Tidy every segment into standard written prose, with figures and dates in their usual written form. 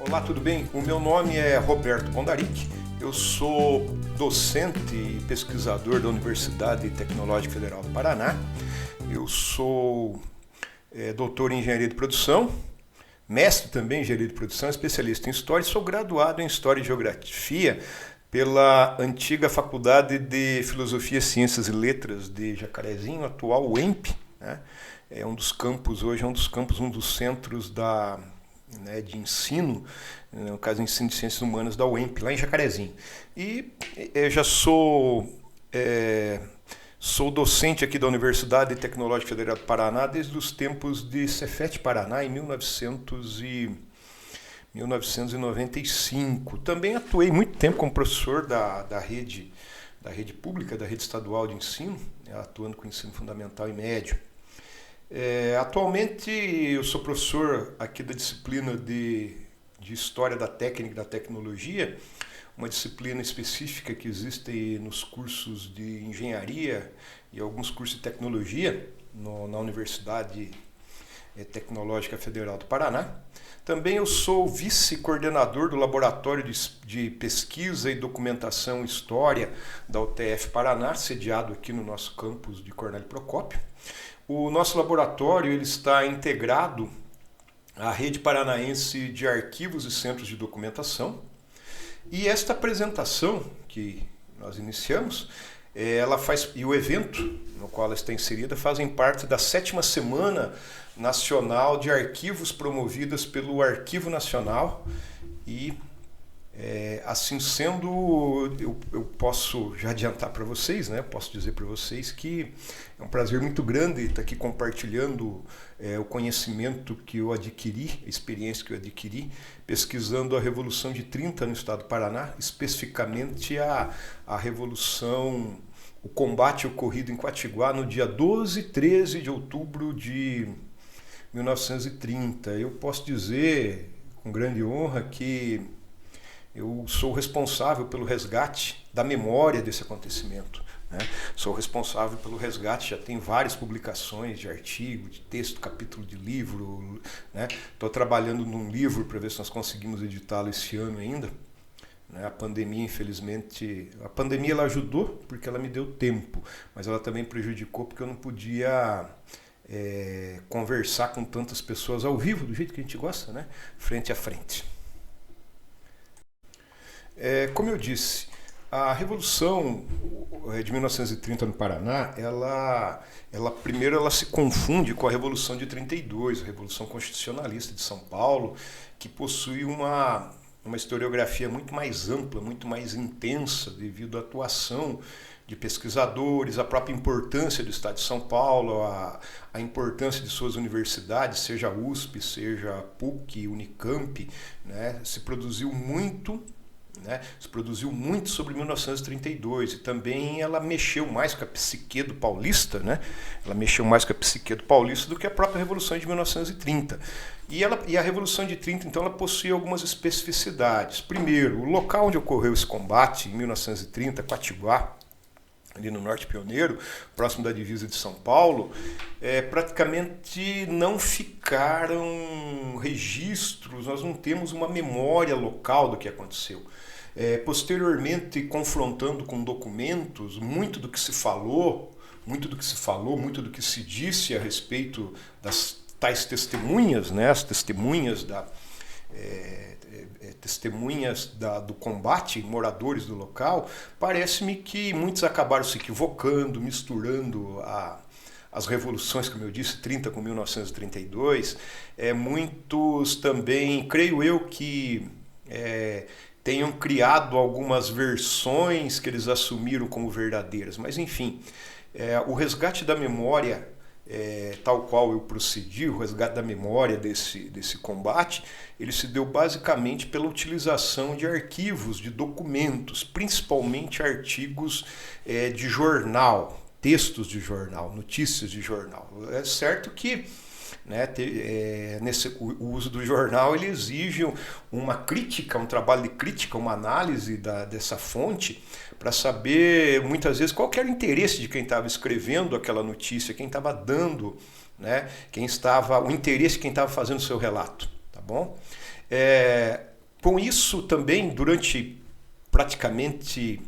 Olá, tudo bem? O meu nome é Roberto Bondaric, eu sou docente e pesquisador da Universidade Tecnológica Federal do Paraná. Eu sou doutor em Engenharia de Produção, mestre também em Engenharia de Produção, especialista em História e sou graduado em História e Geografia pela antiga Faculdade de Filosofia, Ciências e Letras de Jacarezinho, atual UEMP, né? É um dos campos, hoje é um dos centros de ensino, no caso, ensino de ciências humanas da UEMP, lá em Jacarezinho. E eu já sou docente aqui da Universidade Tecnológica Federal do Paraná desde os tempos de Cefet Paraná, em 1995. Também atuei muito tempo como professor da rede pública, da rede estadual de ensino, atuando com ensino fundamental e médio. Atualmente eu sou professor aqui da disciplina de História da Técnica e da Tecnologia, uma disciplina específica que existe nos cursos de Engenharia e alguns cursos de Tecnologia na Universidade Tecnológica Federal do Paraná. Também eu sou vice-coordenador do Laboratório de Pesquisa e Documentação História da UTF Paraná, sediado aqui no nosso campus de Cornélio Procópio. O nosso laboratório ele está integrado à Rede Paranaense de Arquivos e Centros de Documentação. E esta apresentação que nós iniciamos, e o evento no qual ela está inserida fazem parte da 7ª Semana Nacional de Arquivos promovidas pelo Arquivo Nacional e assim sendo, eu posso já adiantar para vocês, né? Posso dizer para vocês que é um prazer muito grande estar aqui compartilhando o conhecimento que eu adquiri, a experiência que eu adquiri, pesquisando a Revolução de 30 no estado do Paraná, especificamente a Revolução, o combate ocorrido em Quatiguá no dia 12 e 13 de outubro de 1930. Eu posso dizer com grande honra que eu sou responsável pelo resgate da memória desse acontecimento, né? Sou responsável pelo resgate, já tem várias publicações de artigo, de texto, capítulo de livro, né? Estou trabalhando num livro para ver se nós conseguimos editá-lo esse ano ainda. A pandemia, infelizmente, ela ajudou porque ela me deu tempo, mas ela também prejudicou porque eu não podia conversar com tantas pessoas ao vivo, do jeito que a gente gosta, né? Frente a frente. Como eu disse, a Revolução de 1930 no Paraná, primeiro ela se confunde com a Revolução de 32, a Revolução Constitucionalista de São Paulo, que possui uma historiografia muito mais ampla, muito mais intensa, devido à atuação de pesquisadores, a própria importância do Estado de São Paulo, a importância de suas universidades, seja a USP, seja a PUC, Unicamp, né? Se produziu muito sobre 1932 e também ela mexeu mais com a psique do paulista, né? Ela mexeu mais com a psique do paulista do que a própria Revolução de 1930. E a Revolução de 30, então, ela possui algumas especificidades. Primeiro, o local onde ocorreu esse combate, em 1930, Quatiguá, ali no Norte Pioneiro, próximo da divisa de São Paulo, praticamente não ficaram registros, nós não temos uma memória local do que aconteceu. Posteriormente, confrontando com documentos, muito do que se se disse a respeito das tais testemunhas, né, as testemunhas do combate, moradores do local, parece-me que muitos acabaram se equivocando, misturando as revoluções, como eu disse, 30 com 1932. Muitos também, creio eu, que tenham criado algumas versões que eles assumiram como verdadeiras. Mas, enfim, o resgate da memória, tal qual eu procedi, o resgate da memória desse combate, ele se deu basicamente pela utilização de arquivos, de documentos, principalmente artigos de jornal, textos de jornal, notícias de jornal. É certo que o uso do jornal ele exige uma crítica, um trabalho de crítica, uma análise dessa fonte para saber muitas vezes qual que era o interesse de quem estava escrevendo aquela notícia, quem estava dando, né, o interesse de quem estava fazendo o seu relato, tá bom? Com isso também, durante praticamente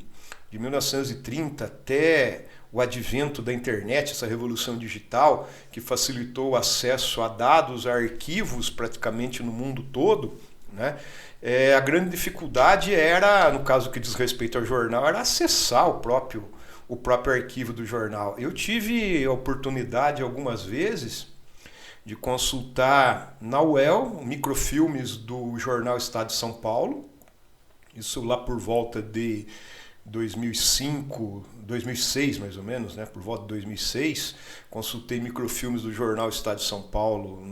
de 1930 até o advento da internet, essa revolução digital que facilitou o acesso a dados, a arquivos praticamente no mundo todo, né? A grande dificuldade era, no caso que diz respeito ao jornal, era acessar o próprio arquivo do jornal. Eu tive a oportunidade algumas vezes de consultar na UEL microfilmes do jornal Estado de São Paulo, isso lá por volta de 2005, 2006 mais ou menos, né? Por volta de 2006, consultei microfilmes do jornal Estado de São Paulo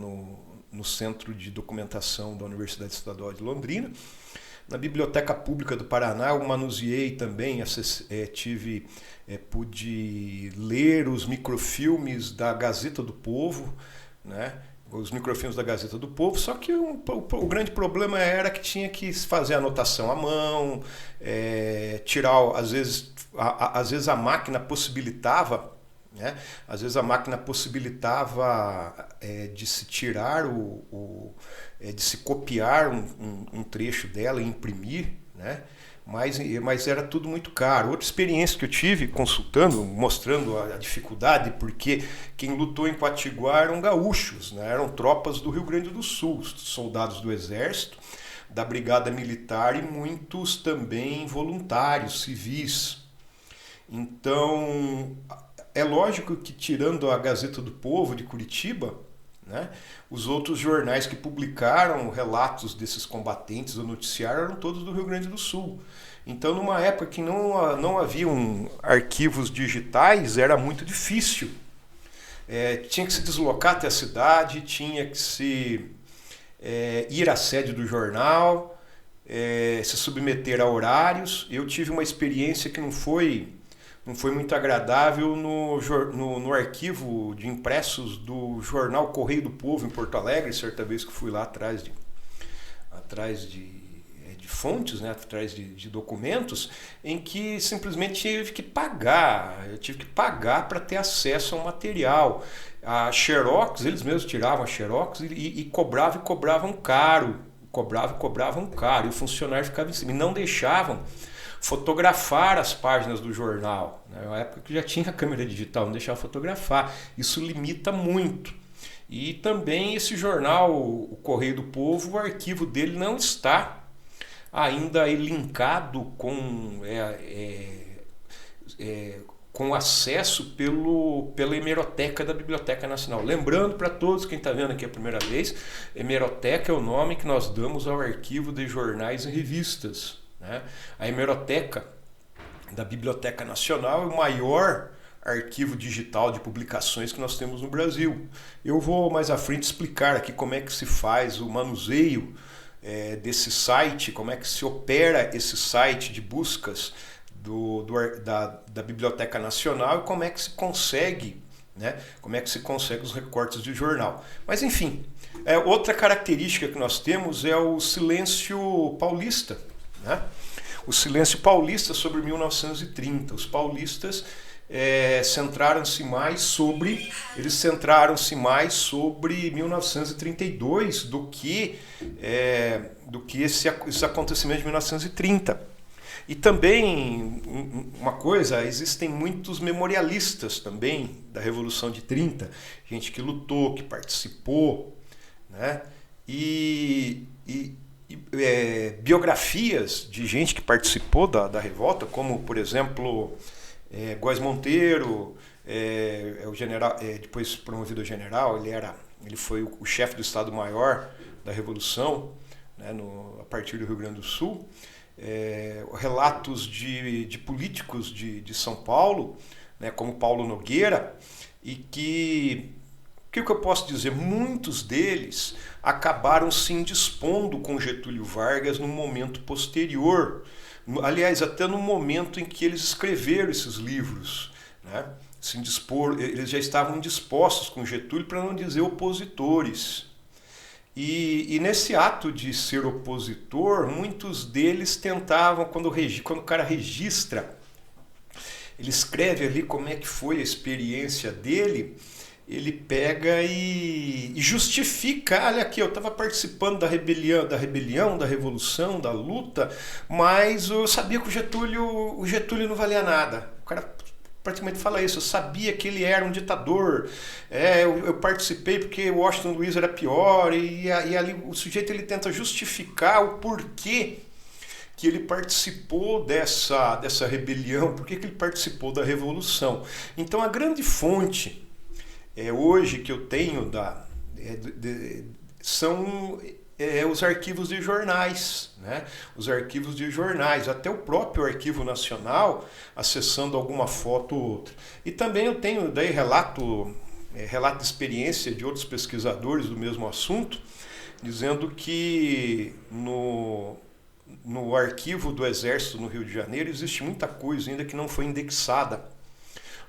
no Centro de Documentação da Universidade Estadual de Londrina. Na Biblioteca Pública do Paraná eu manuseei também, pude ler os microfilmes da Gazeta do Povo, né? Os microfilmes da Gazeta do Povo, só que o grande problema era que tinha que fazer anotação à mão, tirar, às vezes a máquina possibilitava, né? Às vezes a máquina possibilitava de se tirar, de se copiar um trecho dela e imprimir, né? Mas era tudo muito caro. Outra experiência que eu tive consultando, mostrando a dificuldade, porque quem lutou em Quatiguá eram gaúchos, né? Eram tropas do Rio Grande do Sul, soldados do Exército, da Brigada Militar e muitos também voluntários, civis. Então, é lógico que tirando a Gazeta do Povo de Curitiba, né, os outros jornais que publicaram relatos desses combatentes no noticiário eram todos do Rio Grande do Sul. Então, numa época que não haviam arquivos digitais, era muito difícil. Tinha que se deslocar até a cidade, tinha que se ir à sede do jornal, se submeter a horários. Eu tive uma experiência que não foi muito agradável no arquivo de impressos do jornal Correio do Povo em Porto Alegre, certa vez que fui lá atrás de fontes, né, atrás de documentos, em que simplesmente eu tive que pagar para ter acesso ao material. A Xerox, eles mesmos tiravam a Xerox e cobravam caro. Cobravam caro. E o funcionário ficava em cima. E não deixavam fotografar as páginas do jornal. Na época que já tinha câmera digital, não deixava fotografar. Isso limita muito. E também esse jornal, o Correio do Povo, o arquivo dele não está ainda linkado com acesso pela hemeroteca da Biblioteca Nacional. Lembrando para todos, quem está vendo aqui a primeira vez, hemeroteca é o nome que nós damos ao arquivo de jornais e revistas, né? A hemeroteca da Biblioteca Nacional é o maior arquivo digital de publicações que nós temos no Brasil. Eu vou mais à frente explicar aqui como é que se faz o manuseio desse site, como é que se opera esse site de buscas da Biblioteca Nacional e como é que se consegue, né? Como é que se consegue os recortes de jornal. Mas enfim, outra característica que nós temos é o silêncio paulista, né? O silêncio paulista sobre 1930. Os paulistas centraram-se mais sobre 1932 do que esse acontecimento de 1930. E também, uma coisa, existem muitos memorialistas também da Revolução de 30, gente que lutou, que participou, né? Biografias de gente que participou da revolta, como, por exemplo, Góes Monteiro, o general, depois promovido a general, ele foi o chefe do Estado-Maior da Revolução, né, a partir do Rio Grande do Sul. Relatos de políticos de São Paulo, né, como Paulo Nogueira, e que eu posso dizer? Muitos deles acabaram se indispondo com Getúlio Vargas num momento posterior, aliás, até no momento em que eles escreveram esses livros, né? Eles já estavam indispostos com Getúlio, para não dizer opositores. E nesse ato de ser opositor, muitos deles tentavam, quando o cara registra, ele escreve ali como é que foi a experiência dele, ele pega e justifica, olha aqui, eu estava participando da revolução, da luta, mas eu sabia que o Getúlio não valia nada. O cara praticamente fala isso, eu sabia que ele era um ditador, eu participei porque Washington Luiz era pior, e ali o sujeito ele tenta justificar o porquê que ele participou dessa rebelião, por que ele participou da revolução. Então a grande fonte hoje que eu tenho são os arquivos de jornais, né? Os arquivos de jornais, até o próprio Arquivo Nacional, acessando alguma foto ou outra. E também eu tenho daí relato de experiência de outros pesquisadores do mesmo assunto, dizendo que no arquivo do Exército no Rio de Janeiro existe muita coisa ainda que não foi indexada.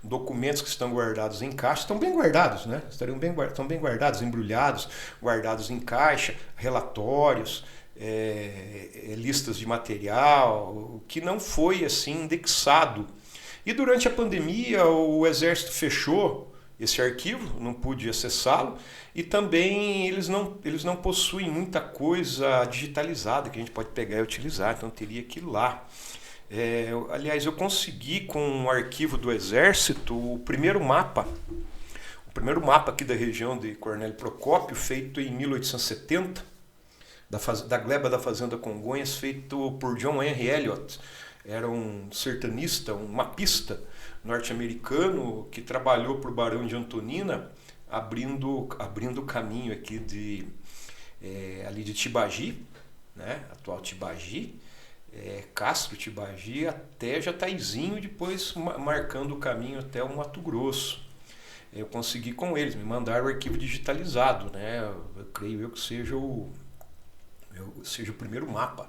Documentos que estão guardados em caixa, estão bem guardados, né? Estão bem guardados, embrulhados, guardados em caixa, relatórios, listas de material, que não foi assim indexado. E durante a pandemia o Exército fechou esse arquivo, não pude acessá-lo, e também eles não possuem muita coisa digitalizada que a gente pode pegar e utilizar, então teria que ir lá. Aliás, eu consegui com o arquivo do Exército o primeiro mapa aqui da região de Cornélio Procópio, feito em 1870, da gleba da Fazenda Congonhas, feito por John Henry Eliot. Era um sertanista, um mapista norte-americano que trabalhou para o Barão de Antonina, abrindo o caminho aqui ali de Tibagi, né? Atual Tibagi, Castro, Tibagi, até Jataizinho, depois marcando o caminho até o Mato Grosso. Eu consegui com eles, me mandaram o arquivo digitalizado, né? Eu creio que seja o primeiro mapa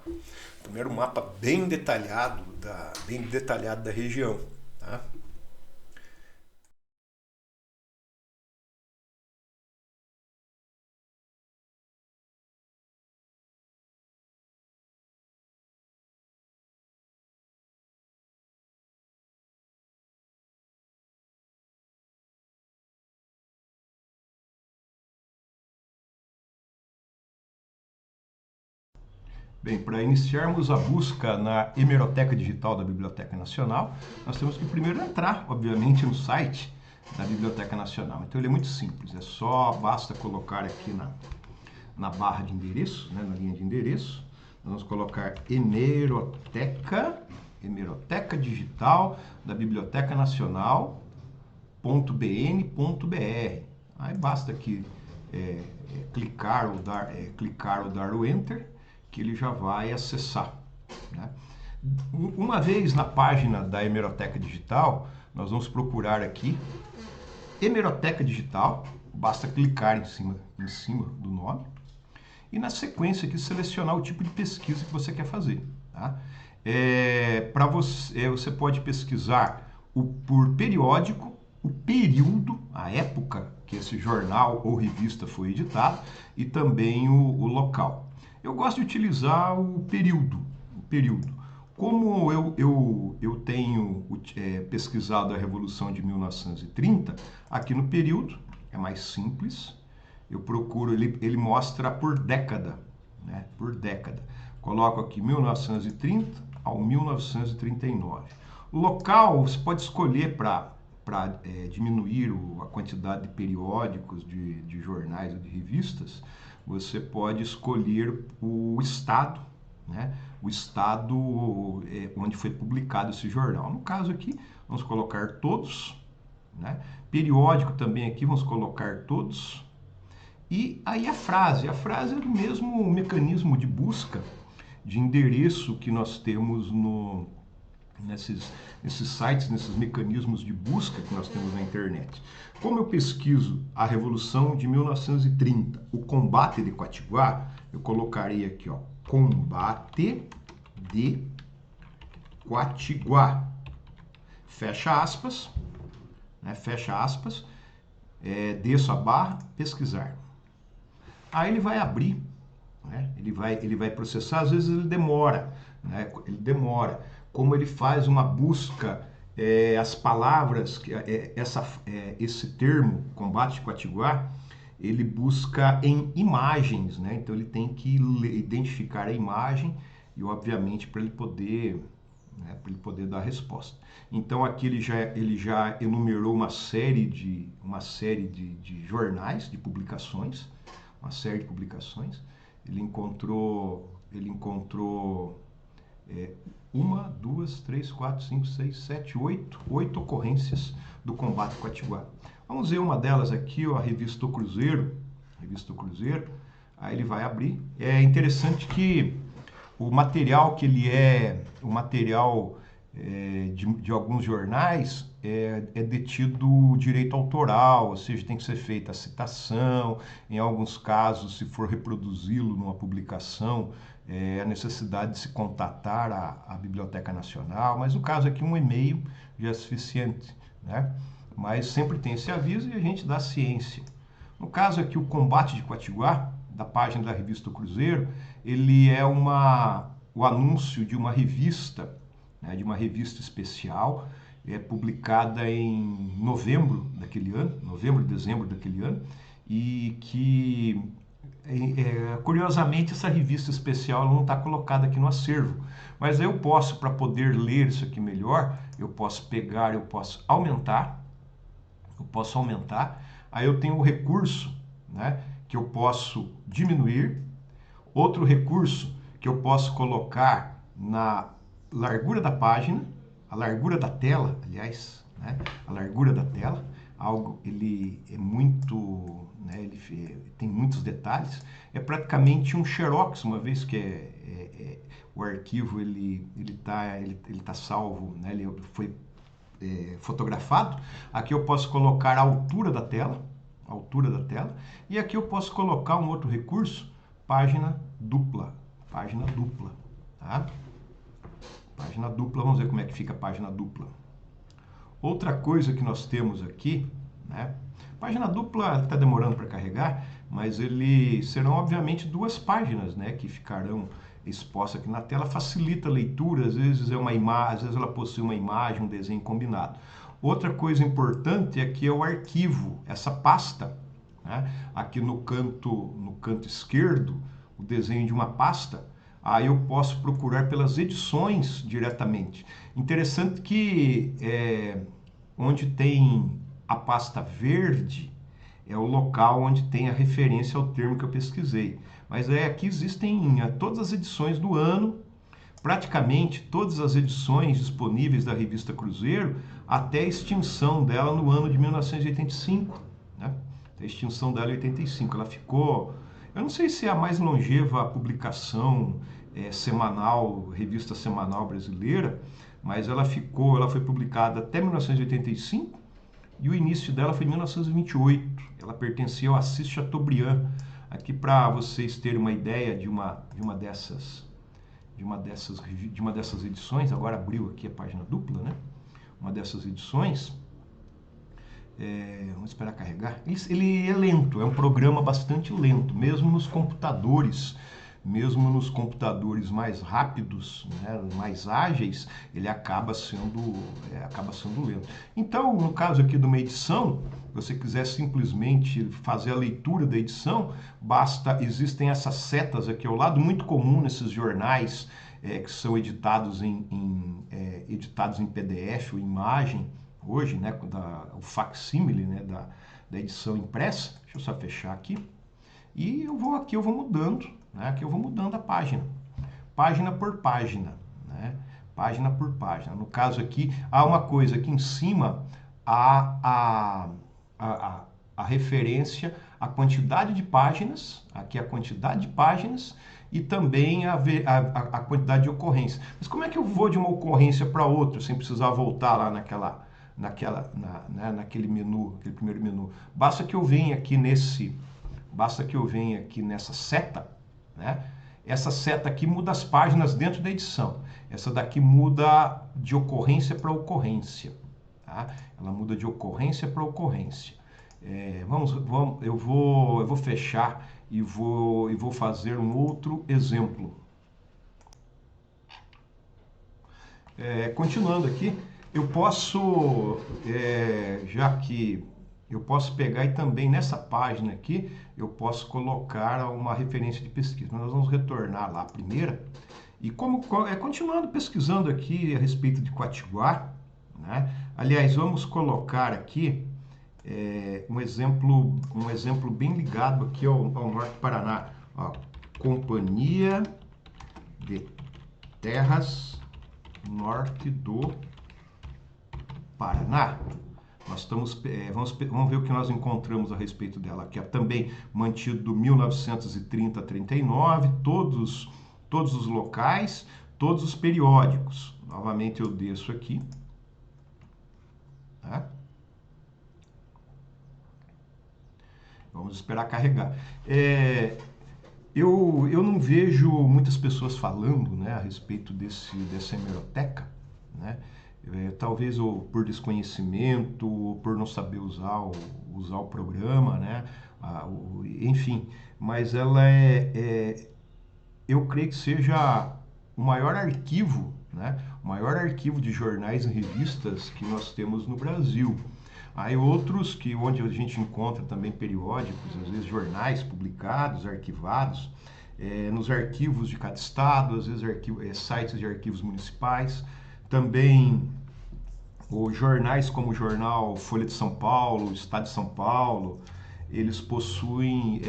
bem detalhado da região, tá? Bem, para iniciarmos a busca na hemeroteca digital da Biblioteca Nacional, nós temos que primeiro entrar, obviamente, no site da Biblioteca Nacional. Então ele é muito simples, basta colocar aqui na barra de endereço, né, na linha de endereço, nós vamos colocar hemeroteca digital da Biblioteca Nacional.bn.br. Aí basta aqui clicar ou dar o Enter, que ele já vai acessar, né? Uma vez na página da Hemeroteca Digital, nós vamos procurar aqui Hemeroteca Digital, basta clicar em cima do nome e na sequência aqui selecionar o tipo de pesquisa que você quer fazer, tá? Você pode pesquisar por periódico, o período, a época que esse jornal ou revista foi editado e também o local. Eu gosto de utilizar o período. Como eu tenho pesquisado a Revolução de 1930, aqui no período é mais simples. Eu procuro, ele mostra por década, né? Por década. Coloco aqui 1930 ao 1939. O local você pode escolher para diminuir a quantidade de periódicos, de jornais ou de revistas. Você pode escolher o estado, né? O estado onde foi publicado esse jornal. No caso aqui, vamos colocar todos, né? Periódico também aqui, vamos colocar todos. E aí a frase é o mesmo mecanismo de busca de endereço que nós temos nesses sites, nesses mecanismos de busca que nós temos na internet. Como eu pesquiso a Revolução de 1930, o combate de Quatiguá, eu colocarei aqui, ó, combate de Quatiguá, fecha aspas, né, desço a barra, pesquisar. Aí ele vai abrir, né, ele vai processar, às vezes ele demora, né, como ele faz uma busca as palavras, esse termo, combate quatiguar, ele busca em imagens, né? Então ele tem que identificar a imagem e, obviamente, para ele poder, né, para ele poder dar a resposta. Então aqui ele já enumerou uma série de jornais, de publicações, uma série de publicações. Ele encontrou uma, duas, três, quatro, cinco, seis, sete, oito ocorrências do combate quatiguar. Vamos ver uma delas aqui, ó, a Revista O Cruzeiro. Revista O Cruzeiro. Aí ele vai abrir. É interessante que o material de alguns jornais é detido direito autoral, ou seja, tem que ser feita a citação. Em alguns casos, se for reproduzi-lo numa publicação, a necessidade de se contatar a Biblioteca Nacional, mas no caso aqui um e-mail já é suficiente, né? Mas sempre tem esse aviso e a gente dá ciência. No caso aqui, o combate de Quatiguá, da página da Revista O Cruzeiro, ele é o anúncio de uma revista, né, de uma revista especial, publicada em novembro, dezembro daquele ano, e que, curiosamente, essa revista especial não está colocada aqui no acervo. Mas eu posso, para poder ler isso aqui melhor, eu posso pegar, eu posso aumentar, aí eu tenho o recurso, né, que eu posso diminuir, outro recurso que eu posso colocar na largura da página, a largura da tela, aliás, né, a largura da tela, ele é muito, né, ele tem muitos detalhes, é praticamente um xerox, uma vez que o arquivo ele tá salvo, né, ele foi fotografado. Aqui eu posso colocar a altura da tela, e aqui eu posso colocar um outro recurso, página dupla, tá? Página dupla, vamos ver como é que fica a página dupla. Outra coisa que nós temos aqui, né? Página dupla está demorando para carregar, mas serão obviamente duas páginas, né, que ficarão expostas aqui na tela, facilita a leitura, às vezes às vezes ela possui uma imagem, um desenho combinado. Outra coisa importante aqui é o arquivo, essa pasta, né? Aqui no canto esquerdo, o desenho de uma pasta. Aí eu posso procurar pelas edições diretamente. Interessante que onde tem a pasta verde é o local onde tem a referência ao termo que eu pesquisei. Mas aqui existem todas as edições do ano, praticamente todas as edições disponíveis da Revista Cruzeiro, até a extinção dela no ano de 1985. Né? A extinção dela em 85. Ela ficou... Eu não sei se é a mais longeva publicação semanal, revista semanal brasileira, mas ela foi publicada até 1985 e o início dela foi em 1928. Ela pertencia ao Assis Chateaubriand. Aqui para vocês terem uma ideia de uma dessas edições, agora abriu aqui a página dupla, né? Uma dessas edições. Vamos esperar carregar. Ele é lento, é um programa bastante lento, mesmo nos computadores mais rápidos, né, mais ágeis, ele acaba sendo lento. Então, no caso aqui de uma edição, se você quiser simplesmente fazer a leitura da edição, existem essas setas aqui ao lado, muito comum nesses jornais que são editados em PDF ou imagem, hoje, né, o facsímile, né, da edição impressa. Deixa eu só fechar aqui. E eu vou mudando, né, aqui eu vou mudando a página por página, né, página por página. No caso aqui, há uma coisa aqui em cima, a referência à quantidade de páginas, aqui a quantidade de páginas, e também a quantidade de ocorrência. Mas como é que eu vou de uma ocorrência para outra, sem precisar voltar lá naquele menu, aquele primeiro menu? Basta que eu venha aqui nessa seta, né? Essa seta aqui muda as páginas dentro da edição. Essa daqui muda de ocorrência para ocorrência, tá? Ela muda de ocorrência para ocorrência. Eu vou fechar e vou fazer um outro exemplo. Continuando aqui, Eu posso, já que eu posso pegar e também nessa página aqui, eu posso colocar uma referência de pesquisa. Nós vamos retornar lá a primeira e continuando pesquisando aqui a respeito de Quatiguá, né? Aliás, vamos colocar aqui um exemplo bem ligado aqui ao Norte do Paraná. Ó, Companhia de Terras Norte do Paraná. Nós estamos, vamos ver o que nós encontramos a respeito dela, que é também mantido do 1930 a 39, todos os locais, todos os periódicos. Novamente eu desço aqui. Tá? Vamos esperar carregar. Eu não vejo muitas pessoas falando, né, a respeito dessa hemeroteca, né? Talvez ou por desconhecimento, ou por não saber usar o programa, né? Enfim, mas ela eu creio que seja o maior arquivo, né? O maior arquivo de jornais e revistas que nós temos no Brasil. Há outros onde a gente encontra também periódicos, às vezes jornais publicados, arquivados, nos arquivos de cada estado, às vezes sites de arquivos municipais. Também os jornais como o jornal Folha de São Paulo, Estado de São Paulo, eles possuem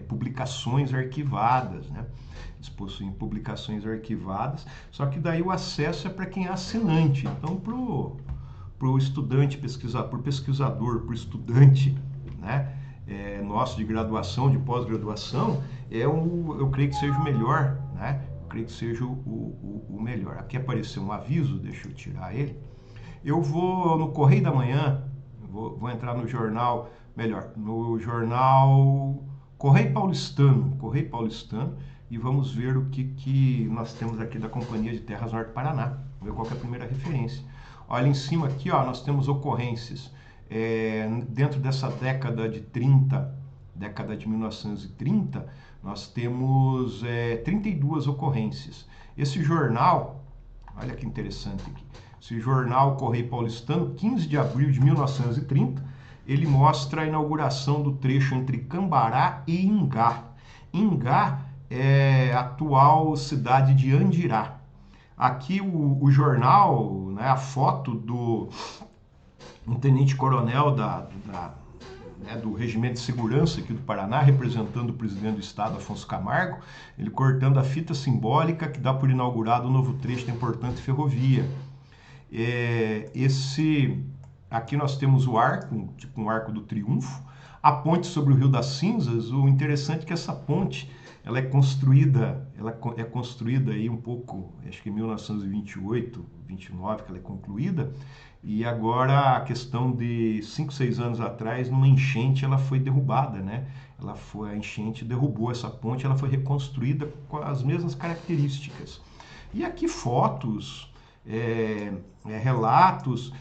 publicações arquivadas, né? Eles possuem publicações arquivadas, só que daí o acesso é para quem é assinante. Então, para o estudante pesquisador, para o pesquisador, para o estudante, né? Nosso de graduação, de pós-graduação, eu creio que seja o melhor, né? Eu creio que seja o melhor. Aqui apareceu um aviso, deixa eu tirar ele. Eu vou no Correio da Manhã, vou entrar no jornal, no jornal Correio Paulistano, e vamos ver o que nós temos aqui da Companhia de Terras Norte do Paraná. Vamos ver qual é a primeira referência. Olha em cima aqui, ó, nós temos ocorrências. Dentro dessa década de 1930, nós temos 32 ocorrências. Esse jornal, olha que interessante aqui, esse jornal Correio Paulistano, 15 de abril de 1930, ele mostra a inauguração do trecho entre Cambará e Ingá. Ingá é a atual cidade de Andirá. Aqui o jornal, né, a foto do tenente-coronel do Regimento de Segurança aqui do Paraná, representando o presidente do Estado, Afonso Camargo, ele cortando a fita simbólica que dá por inaugurado o novo trecho da importante ferrovia. Aqui nós temos o arco, tipo um arco do triunfo, a ponte sobre o Rio das Cinzas. O interessante é que essa ponte ela é construída aí um pouco, acho que em 1928, 29 que ela é concluída, e agora a questão de 5, 6 anos atrás, numa enchente, ela foi derrubada, né? A enchente derrubou essa ponte, ela foi reconstruída com as mesmas características. E aqui fotos, relatos.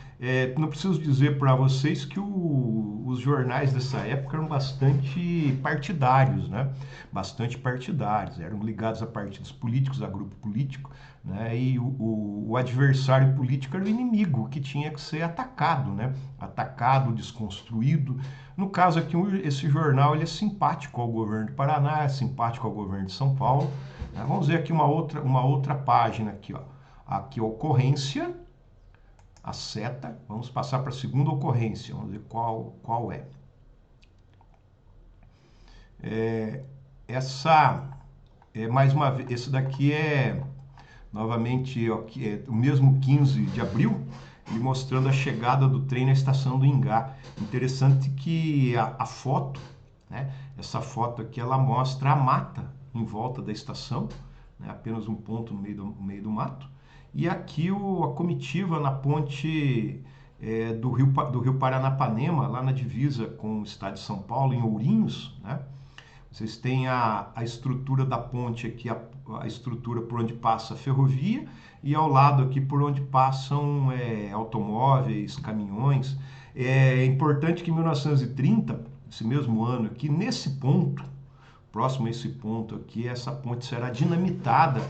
Não preciso dizer para vocês que os jornais dessa época eram bastante partidários, né? Bastante partidários, eram ligados a partidos políticos, a grupo político, né? E o adversário político era o inimigo, que tinha que ser atacado, né? Atacado, desconstruído. No caso aqui, esse jornal ele é simpático ao governo do Paraná, é simpático ao governo de São Paulo, né? Vamos ver aqui uma outra página aqui, ó. Aqui a ocorrência, a seta, vamos passar para a segunda ocorrência, vamos ver qual é. Mais uma vez, esse daqui novamente o mesmo 15 de abril, ele mostrando a chegada do trem na estação do Ingá. Interessante que a foto, né, essa foto aqui, ela mostra a mata em volta da estação, né, apenas um ponto no meio do mato. E aqui a comitiva na ponte do rio Paranapanema, lá na divisa com o estado de São Paulo, em Ourinhos, né? Vocês têm a estrutura da ponte aqui, a estrutura por onde passa a ferrovia, e ao lado aqui por onde passam automóveis, caminhões. É importante que em 1930, esse mesmo ano aqui, nesse ponto, próximo a esse ponto aqui, essa ponte será dinamitada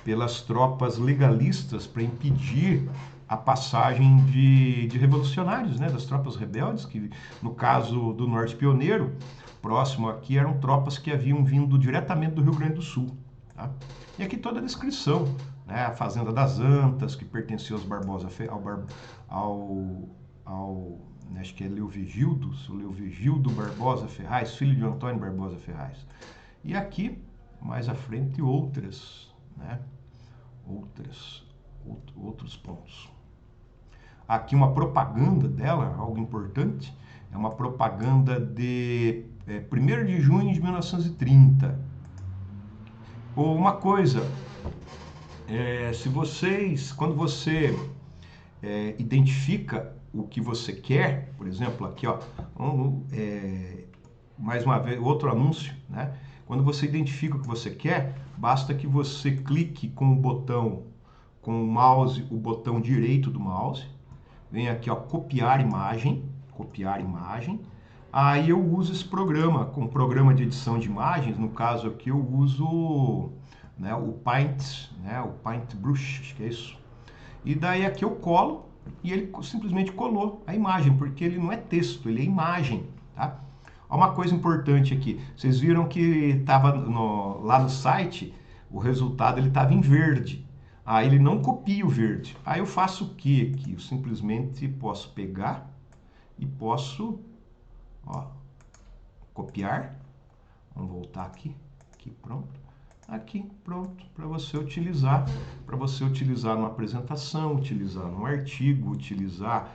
pelas tropas legalistas para impedir a passagem de revolucionários, né, das tropas rebeldes, que no caso do Norte Pioneiro, próximo aqui, eram tropas que haviam vindo diretamente do Rio Grande do Sul. Tá? E aqui toda a descrição, né, a Fazenda das Antas, que pertencia aos Barbosa, acho que é Leovigildo Barbosa Ferraz, filho de Antônio Barbosa Ferraz. E aqui, mais à frente, outros pontos. Aqui uma propaganda dela, algo importante, é uma propaganda de 1º de junho de 1930. Ou uma coisa, quando você identifica o que você quer, por exemplo, aqui, ó, mais uma vez, outro anúncio, né? Quando você identifica o que você quer, basta que você clique com o botão, com o mouse, o botão direito do mouse, vem aqui, ó, copiar imagem, aí eu uso esse programa, com programa de edição de imagens, no caso aqui eu uso, né, o Paintbrush, acho que é isso, e daí aqui eu colo, e ele simplesmente colou a imagem, porque ele não é texto, ele é imagem, tá? Uma coisa importante aqui, vocês viram que estava lá no site, o resultado ele estava em verde. Aí ele não copia o verde. Aí eu faço o que aqui? Eu simplesmente posso pegar e posso, ó, copiar. Vamos voltar aqui, pronto. Aqui, pronto, para você utilizar numa apresentação, utilizar num artigo, utilizar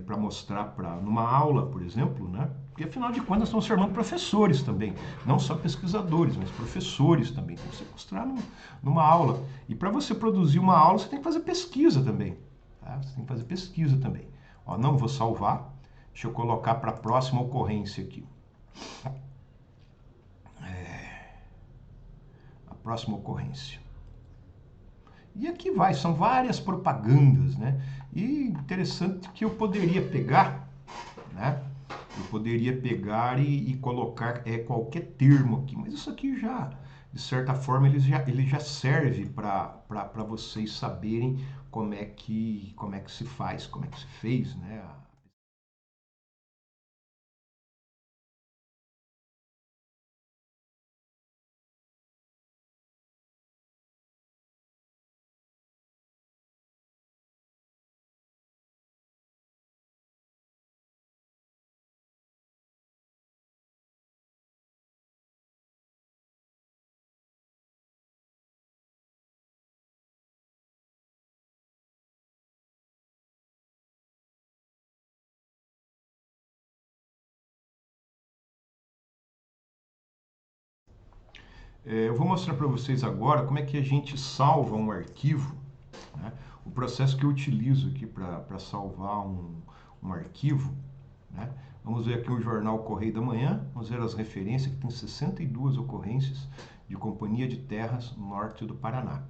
para mostrar numa aula, por exemplo, né? Porque afinal de contas nós estamos formando professores também, não só pesquisadores, mas professores também. Então você mostrar numa aula. E para você produzir uma aula, você tem que fazer pesquisa também. Tá? Você tem que fazer pesquisa também. Ó, não vou salvar, deixa eu colocar para a próxima ocorrência aqui. Próxima ocorrência. E aqui são várias propagandas, né? E interessante que eu poderia pegar, né? Eu poderia pegar e colocar qualquer termo aqui, mas isso aqui já, de certa forma, ele já serve para vocês saberem como é que se faz, como é que se fez, né? Eu vou mostrar para vocês agora como é que a gente salva um arquivo, né? O processo que eu utilizo aqui para salvar um arquivo, né? Vamos ver aqui o jornal Correio da Manhã, vamos ver as referências, que tem 62 ocorrências de Companhia de Terras Norte do Paraná.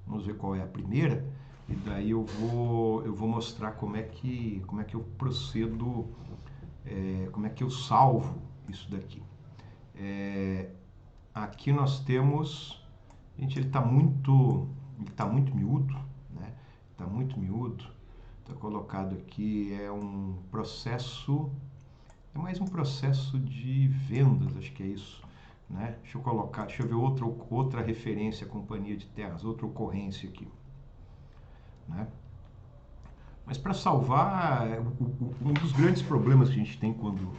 Vamos ver qual é a primeira, e daí eu vou mostrar como é que eu procedo, como é que eu salvo isso daqui. Aqui nós temos, gente, ele está muito miúdo, né? Está muito miúdo. Está colocado aqui, é um processo, é mais um processo de vendas, acho que é isso, né? Deixa eu ver outra referência, Companhia de Terras, outra ocorrência aqui, né? Mas para salvar, um dos grandes problemas que a gente tem quando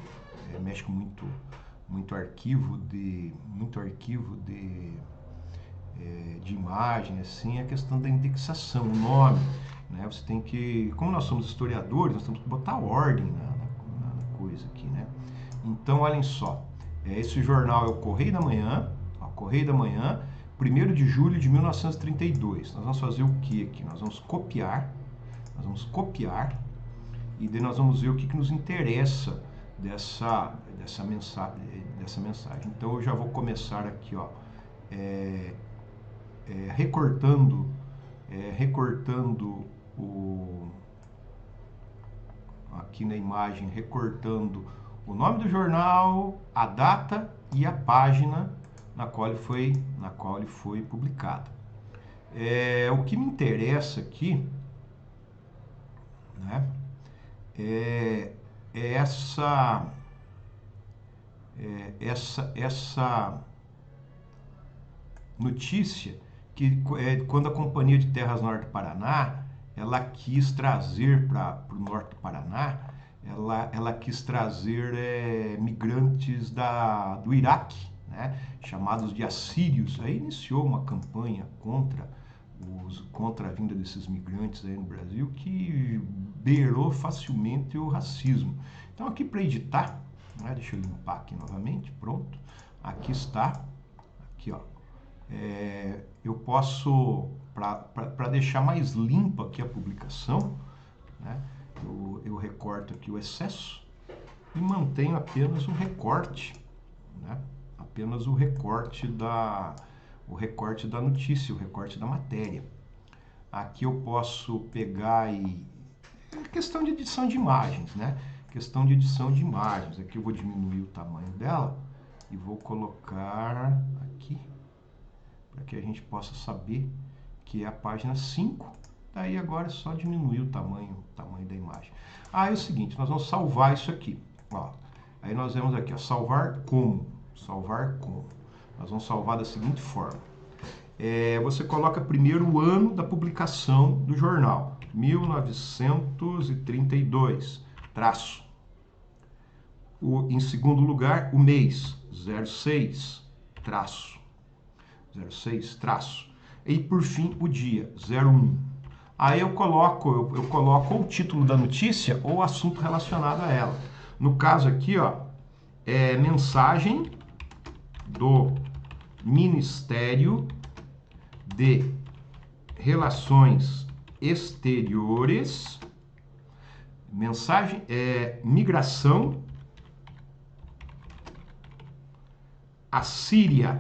mexe com muito arquivo de imagem, assim, é a questão da indexação, o nome, né? Você tem que, como nós somos historiadores, nós temos que botar ordem na coisa aqui, né? Então, olhem só, esse jornal é o Correio da Manhã, ó, Correio da Manhã, 1º de julho de 1932. Nós vamos fazer o que aqui? Nós vamos copiar, e daí nós vamos ver o que nos interessa dessa mensagem. Então eu já vou começar aqui, ó, recortando aqui na imagem, recortando o nome do jornal, a data e a página na qual ele foi publicado. O que me interessa aqui, né, é, é essa notícia que quando a Companhia de Terras Norte do Paraná ela quis trazer para o norte do Paraná, ela quis trazer migrantes do Iraque, né, chamados de assírios. Aí iniciou uma campanha contra a vinda desses migrantes aí no Brasil que beirou facilmente o racismo. Então aqui para editar, né, deixa eu limpar aqui novamente, pronto, aqui está, aqui ó, eu posso, para deixar mais limpa aqui a publicação, né, eu recorto aqui o excesso e mantenho apenas o recorte, né, apenas o recorte da notícia, o recorte da matéria. Aqui eu posso pegar e... É questão de edição de imagens, né? Questão de edição de imagens. Aqui eu vou diminuir o tamanho dela e vou colocar aqui para que a gente possa saber que é a página 5. Daí agora é só diminuir o tamanho da imagem. É o seguinte, nós vamos salvar isso aqui. Ó, aí nós vemos aqui, ó, salvar como. Nós vamos salvar da seguinte forma. Você coloca primeiro o ano da publicação do jornal, 1932, traço. Em segundo lugar, o mês, 06, traço. 06, traço. E por fim, o dia, 01. Aí eu coloco ou o título da notícia ou o assunto relacionado a ela. No caso aqui, ó, mensagem do Ministério de Relações Exteriores, mensagem migração à Síria.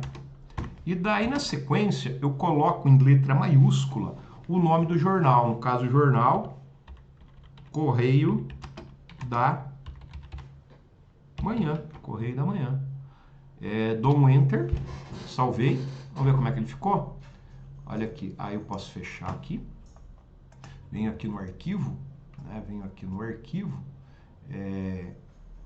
E daí na sequência eu coloco em letra maiúscula o nome do jornal, no caso jornal Correio da Manhã, Correio da Manhã. Dou um enter, salvei, vamos ver como é que ele ficou. Olha aqui, aí eu posso fechar aqui, venho aqui no arquivo, né?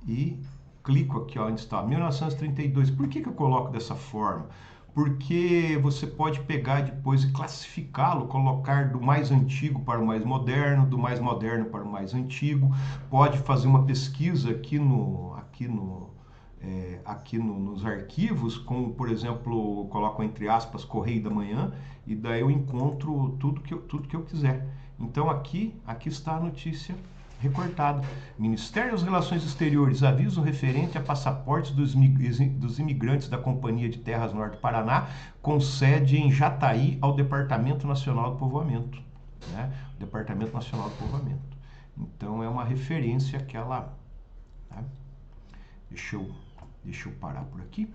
E clico aqui onde está 1932. Por que eu coloco dessa forma? Porque você pode pegar depois e classificá-lo, colocar do mais antigo para o mais moderno, do mais moderno para o mais antigo. Pode fazer uma pesquisa aqui nos arquivos, como por exemplo, coloco entre aspas Correio da Manhã, e daí eu encontro tudo que eu quiser. Então aqui está a notícia recortada. Ministério das Relações Exteriores, aviso referente a passaportes dos imigrantes da Companhia de Terras Norte do Paraná, com sede em Jataí, ao Departamento Nacional do Povoamento. Né? Departamento Nacional do Povoamento. Então é uma referência àquela... Né? Deixa eu parar por aqui.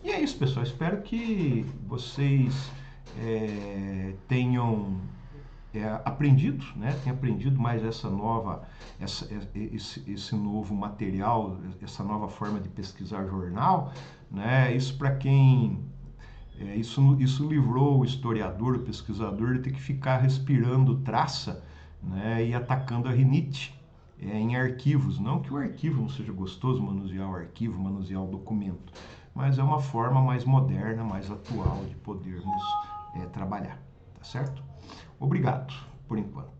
E é isso, pessoal. Espero que vocês tenham aprendido, né? Tenham aprendido mais esse novo material, essa nova forma de pesquisar jornal, né? Isso para quem... Isso livrou o historiador, o pesquisador, de ter que ficar respirando traça, né? E atacando a rinite. Em arquivos. Não que o arquivo não seja gostoso, manusear o arquivo, manusear o documento, mas é uma forma mais moderna, mais atual de podermos trabalhar, tá certo? Obrigado, por enquanto.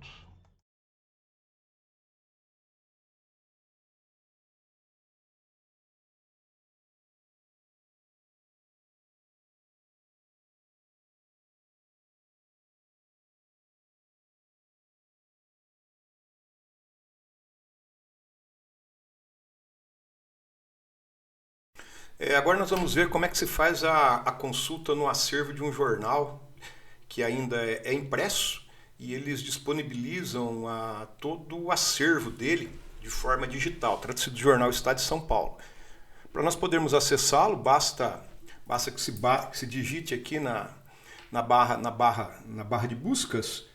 Agora nós vamos ver como é que se faz a consulta no acervo de um jornal que ainda é impresso, e eles disponibilizam todo o acervo dele de forma digital. Trata-se do jornal Estado de São Paulo. Para nós podermos acessá-lo, basta que se digite aqui na barra de buscas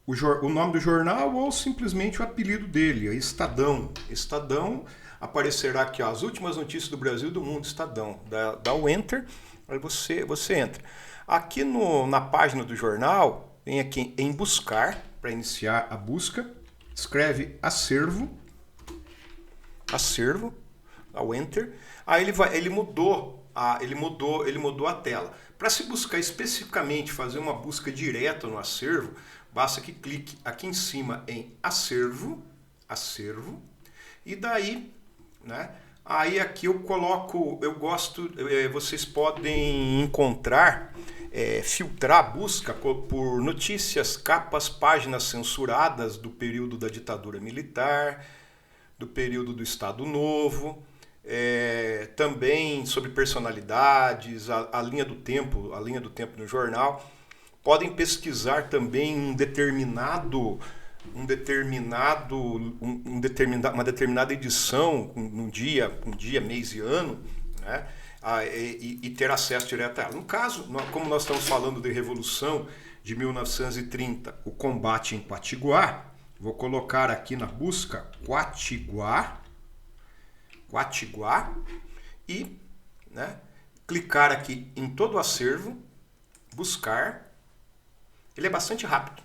o nome do jornal ou simplesmente o apelido dele, Estadão. Estadão aparecerá aqui, ó, as últimas notícias do Brasil e do mundo, Estadão. Dá o Enter, aí você entra. Aqui na página do jornal, vem aqui em buscar, para iniciar a busca, escreve acervo, dá o Enter, aí ele mudou a tela. Para se buscar especificamente, fazer uma busca direta no acervo, basta que clique aqui em cima em acervo, e daí, né? Aí aqui vocês podem encontrar, filtrar a busca por notícias, capas, páginas censuradas do período da ditadura militar, do período do Estado Novo, também sobre personalidades, a linha do tempo no jornal. Podem pesquisar também uma determinada edição, um dia, mês e ano, né? E ter acesso direto a ela. No caso, como nós estamos falando de Revolução de 1930, o combate em Quatiguá, vou colocar aqui na busca Quatiguá e, né, clicar aqui em todo o acervo, buscar. Ele é bastante rápido.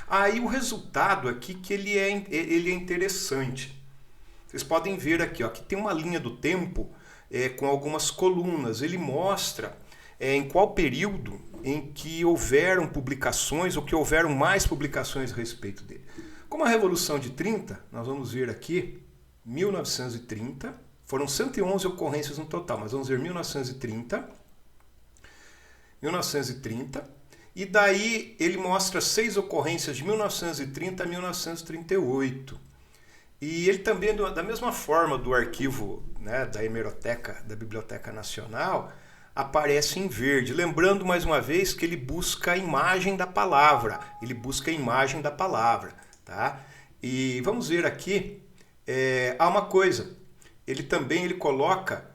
Aí o resultado aqui que ele é interessante. Vocês podem ver aqui, ó, que tem uma linha do tempo com algumas colunas. Ele mostra em qual período em que houveram publicações ou que houveram mais publicações a respeito dele. Como a Revolução de 30, nós vamos ver aqui 1930, foram 111 ocorrências no total, mas vamos ver 1930, e daí ele mostra 6 ocorrências de 1930 a 1938. E ele também, da mesma forma do arquivo, né, da hemeroteca, da Biblioteca Nacional, aparece em verde. Lembrando mais uma vez que ele busca a imagem da palavra. Tá? E vamos ver aqui, há uma coisa. Ele coloca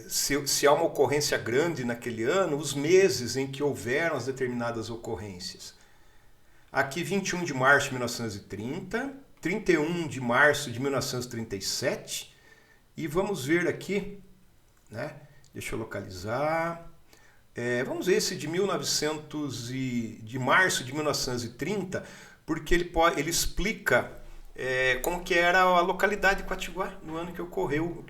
se há uma ocorrência grande naquele ano, os meses em que houveram as determinadas ocorrências. Aqui 21 de março de 1930, 31 de março de 1937, e vamos ver aqui, né? Deixa eu localizar. Vamos ver esse de março de 1930, porque ele explica como que era a localidade de Quatiguá no ano que ocorreu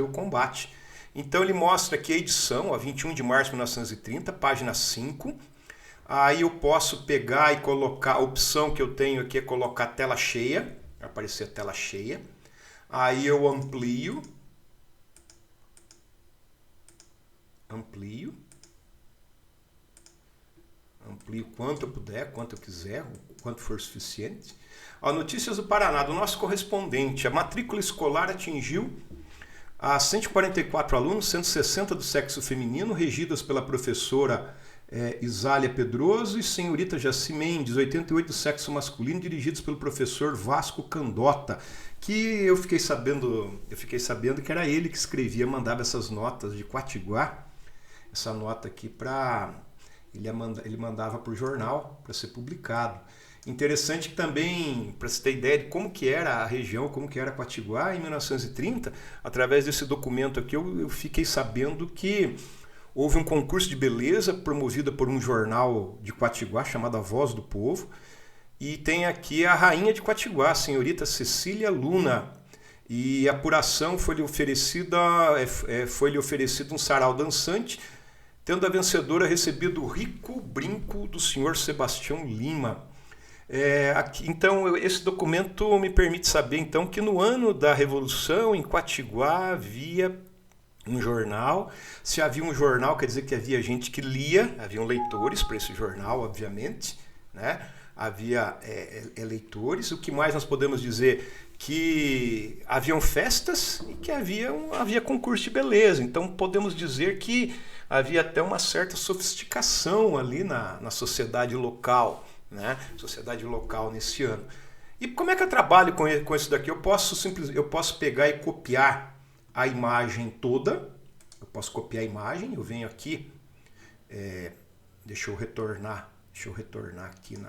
o combate. Então ele mostra aqui a edição, 21 de março de 1930, página 5. Aí eu posso pegar e colocar, a opção que eu tenho aqui é colocar a tela cheia, aparecer a tela cheia. Aí eu amplio quanto eu puder, quanto eu quiser, quanto for suficiente. Notícias do Paraná, do nosso correspondente. A matrícula escolar atingiu a 144 alunos, 160 do sexo feminino, regidas pela professora Isália Pedroso e senhorita Jaci Mendes, 88 do sexo masculino, dirigidos pelo professor Vasco Candota, que eu fiquei sabendo que era ele que escrevia, mandava essas notas de Quatiguá, essa nota aqui ele mandava para o jornal para ser publicado. Interessante que também, para você ter ideia de como que era a região, como que era Quatiguá em 1930, através desse documento aqui eu fiquei sabendo que houve um concurso de beleza promovido por um jornal de Quatiguá chamado A Voz do Povo, e tem aqui a rainha de Quatiguá, a senhorita Cecília Luna, e a apuração foi-lhe oferecido um sarau dançante, tendo a vencedora recebido o rico brinco do senhor Sebastião Lima. Então, esse documento me permite saber então que no ano da Revolução, em Quatiguá, havia um jornal. Se havia um jornal, quer dizer que havia gente que lia, haviam leitores para esse jornal, obviamente, né? Havia leitores. O que mais nós podemos dizer? Que haviam festas e que havia concurso de beleza. Então podemos dizer que havia até uma certa sofisticação ali na sociedade local, né? Sociedade local nesse ano. E como é que eu trabalho com isso daqui? Eu posso pegar e copiar a imagem toda. Eu posso copiar a imagem, eu venho aqui Deixa eu retornar aqui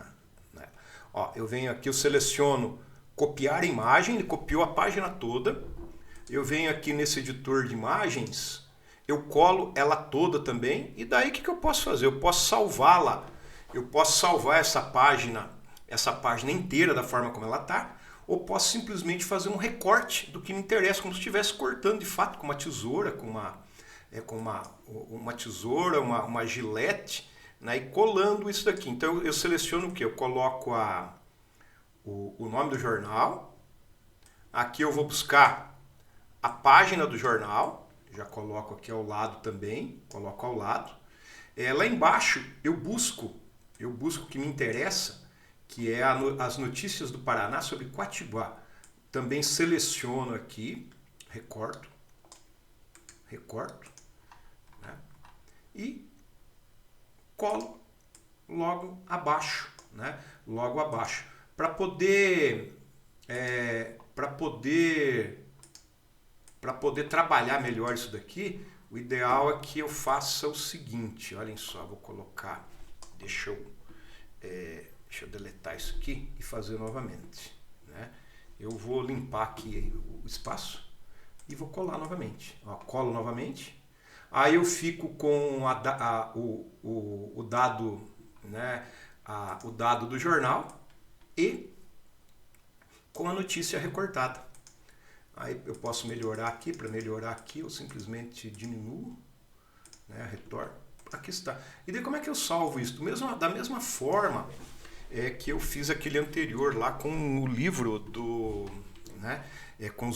Ó, eu venho aqui, eu seleciono copiar imagem, ele copiou a página toda. Eu venho aqui nesse editor de imagens, eu colo ela toda também, e daí o que eu posso fazer? Eu posso salvá-la, eu posso salvar essa página inteira da forma como ela está, ou posso simplesmente fazer um recorte do que me interessa, como se estivesse cortando de fato com uma tesoura, com uma tesoura, uma gilete, né, e colando isso daqui. Então eu seleciono o que? Eu coloco o nome do jornal, aqui eu vou buscar a página do jornal, já coloco aqui ao lado também, coloco ao lado. Lá embaixo eu busco o que me interessa, que é as notícias do Paraná sobre Quatiguá. Também seleciono aqui, recorto, né, e colo logo abaixo, né, para poder trabalhar melhor isso daqui. O ideal é que eu faça o seguinte, olhem só, vou colocar, deixa eu deletar isso aqui e fazer novamente, né? Eu vou limpar aqui o espaço e vou colar novamente. Ó, colo novamente. Aí eu fico com o dado, né, o dado do jornal e com a notícia recortada. Aí eu posso melhorar aqui, para melhorar aqui eu simplesmente diminuo, né, retorno, aqui está. E daí como é que eu salvo isso? Da mesma forma que eu fiz aquele anterior lá com o livro né, com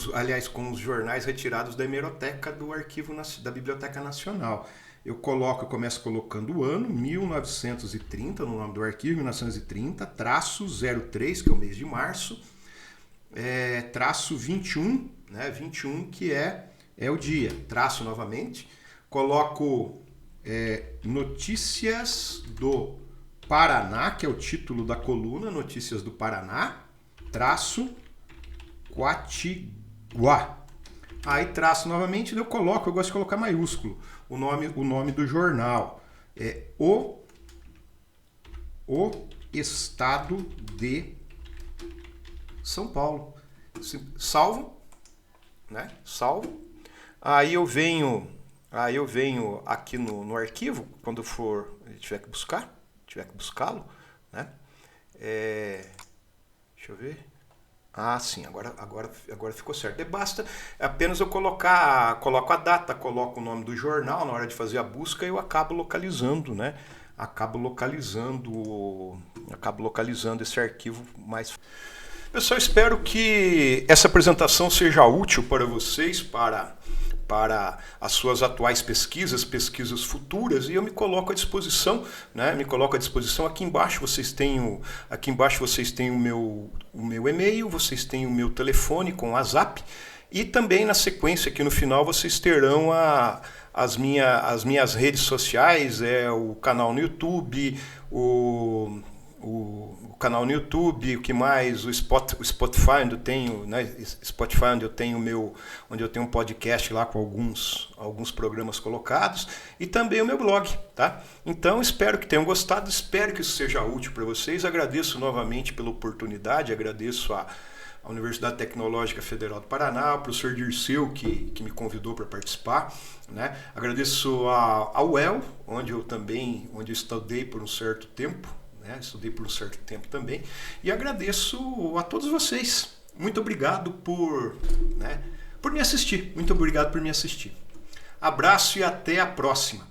os jornais retirados da hemeroteca do arquivo da Biblioteca Nacional. Eu começo colocando o ano, 1930, no nome do arquivo, 1930, traço 03, que é o mês de março, traço 21, né, 21 que é o dia, traço novamente, coloco Notícias do Paraná, que é o título da coluna, Notícias do Paraná, traço Quatiguá. Aí traço novamente, eu gosto de colocar maiúsculo, o nome do jornal. O Estado de São Paulo. Salvo, né? Salvo. Aí eu venho aqui no arquivo, quando tiver que buscá-lo, né? Deixa eu ver. Ah, sim, agora ficou certo. Basta apenas eu coloco a data, coloco o nome do jornal, na hora de fazer a busca eu acabo localizando, né? Acabo localizando esse arquivo mais. Pessoal, espero que essa apresentação seja útil para vocês, para as suas atuais pesquisas futuras, e eu me coloco à disposição, né? Aqui embaixo vocês têm o meu e-mail, vocês têm o meu telefone com o WhatsApp, e também na sequência aqui no final vocês terão as minhas redes sociais, o canal no YouTube, o canal no YouTube, o que mais, o Spotify, onde eu tenho, né, onde eu tenho um podcast lá com alguns programas colocados, e também o meu blog, tá? Então espero que tenham gostado, espero que isso seja útil para vocês. Agradeço novamente pela oportunidade, agradeço à Universidade Tecnológica Federal do Paraná, ao professor Dirceu que me convidou para participar, né? Agradeço ao UEL, onde eu estudei por um certo tempo, né? Estudei por um certo tempo também, e agradeço a todos vocês. Muito obrigado por me assistir. Muito obrigado por me assistir. Abraço e até a próxima.